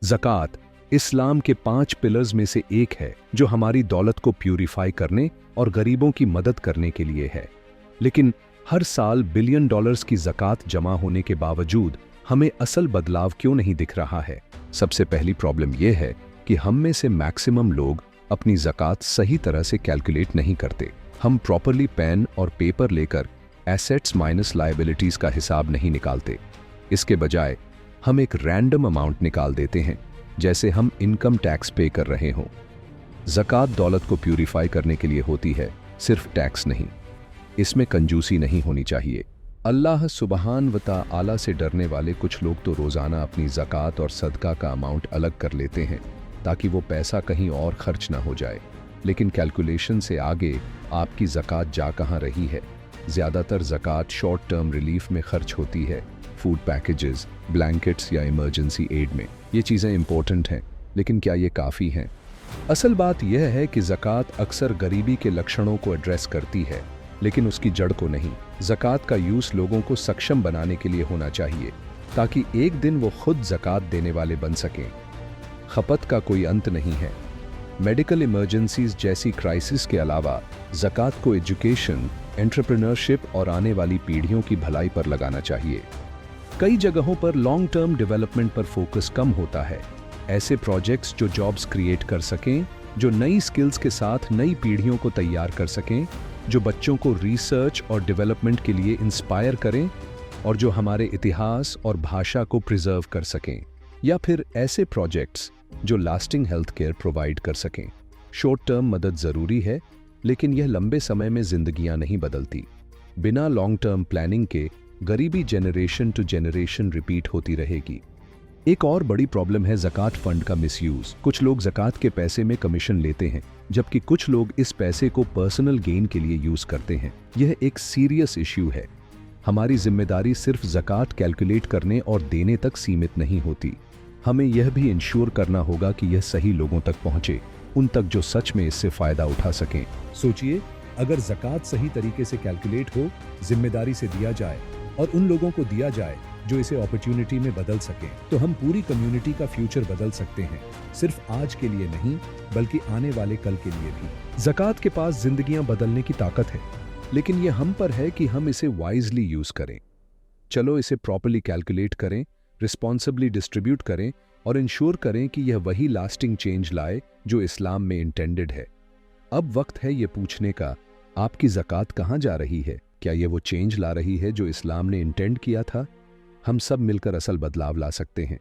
ज़कात इस्लाम के 5 पिलर्स में से एक है जो हमारी दौलत को प्यूरिफाई करने और गरीबों की मदद करने के लिए है। लेकिन हर साल बिलियन डॉलर्स की ज़कात जमा होने के बावजूद हमें असल बदलाव क्यों नहीं दिख रहा है? सबसे पहली प्रॉब्लम यह है कि हम में से मैक्सिमम लोग अपनी ज़कात सही तरह से कैलकुलेट नहीं करते। हम प्रॉपरली पेन और पेपर लेकर एसेट्स माइनस लायबिलिटीज़ का हिसाब नहीं निकालते। इसके बजाय हम एक रैंडम अमाउंट निकाल देते हैं, जैसे हम इनकम टैक्स पे कर रहे हों। ज़कात दौलत को प्यूरिफाई करने के लिए होती है, सिर्फ टैक्स नहीं। इसमें कंजूसी नहीं होनी चाहिए। अल्लाह सुबहान व तआला से डरने वाले कुछ लोग तो रोज़ाना अपनी ज़कात और सदका का अमाउंट अलग कर लेते हैं ताकि वो पैसा कहीं और खर्च ना हो जाए। लेकिन कैलकुलेशन से आगे आपकी ज़कात जा कहाँ रही है? ज़्यादातर ज़कात शॉर्ट टर्म रिलीफ में खर्च होती है, फूड पैकेजेस, ब्लैंकेट्स या इमरजेंसी एड में। ये चीज़ें इंपॉर्टेंट हैं, लेकिन क्या ये काफ़ी हैं? असल बात यह है कि ज़कात अक्सर गरीबी के लक्षणों को एड्रेस करती है, लेकिन उसकी जड़ को नहीं। ज़कात का यूज़ लोगों को सक्षम बनाने के लिए होना चाहिए, ताकि एक दिन वो खुद ज़कात देने वाले बन सकें। खपत का कोई अंत नहीं है। मेडिकल इमरजेंसीज जैसी क्राइसिस के अलावा ज़कात को एजुकेशन, एंटरप्रेन्योरशिप और आने वाली पीढ़ियों की भलाई पर लगाना चाहिए। कई जगहों पर लॉन्ग टर्म डेवलपमेंट पर फोकस कम होता है। ऐसे प्रोजेक्ट्स जो जॉब्स क्रिएट कर सकें, जो नई स्किल्स के साथ नई पीढ़ियों को तैयार कर सकें, जो बच्चों को रिसर्च और डेवलपमेंट के लिए इंस्पायर करें और जो हमारे इतिहास और भाषा को प्रिजर्व कर सकें। या फिर ऐसे प्रोजेक्ट्स जो लास्टिंग हेल्थ केयर प्रोवाइड कर सकें। शॉर्ट टर्म मदद ज़रूरी है, लेकिन यह लंबे समय में जिंदगियां नहीं बदलती। बिना लॉन्ग टर्म प्लानिंग के गरीबी जनरेशन टू जनरेशन रिपीट होती रहेगी। एक और बड़ी प्रॉब्लम है ज़कात फंड का मिसयूज। कुछ लोग ज़कात के पैसे में कमीशन लेते हैं, जबकि कुछ लोग इस पैसे को पर्सनल गेन के लिए यूज करते हैं। यह एक सीरियस इश्यू है। हमारी जिम्मेदारी सिर्फ ज़कात कैलकुलेट करने और देने तक सीमित नहीं होती। हमें यह भी इंश्योर करना होगा कि यह सही लोगों तक पहुंचे, उन तक जो सच में इससे फायदा उठा सकें। सोचिए, अगर ज़कात सही तरीके से कैलकुलेट हो, जिम्मेदारी से दिया जाए और उन लोगों को दिया जाए जो इसे अपॉर्चुनिटी में बदल सकें, तो हम पूरी कम्युनिटी का फ्यूचर बदल सकते हैं। सिर्फ आज के लिए नहीं, बल्कि आने वाले कल के लिए भी। ज़कात के पास जिंदगियां बदलने की ताकत है, लेकिन यह हम पर है कि हम इसे वाइजली यूज करें। चलो इसे प्रॉपर्ली कैलकुलेट करें, रिस्पॉन्सिबली डिस्ट्रीब्यूट करें और इंश्योर करें कि यह वही लास्टिंग चेंज लाए जो इस्लाम में इंटेंडेड है। अब वक्त है ये पूछने का, आपकी ज़कात कहाँ जा रही है? क्या ये वो चेंज ला रही है जो इस्लाम ने इंटेंड किया था? हम सब मिलकर असल बदलाव ला सकते हैं।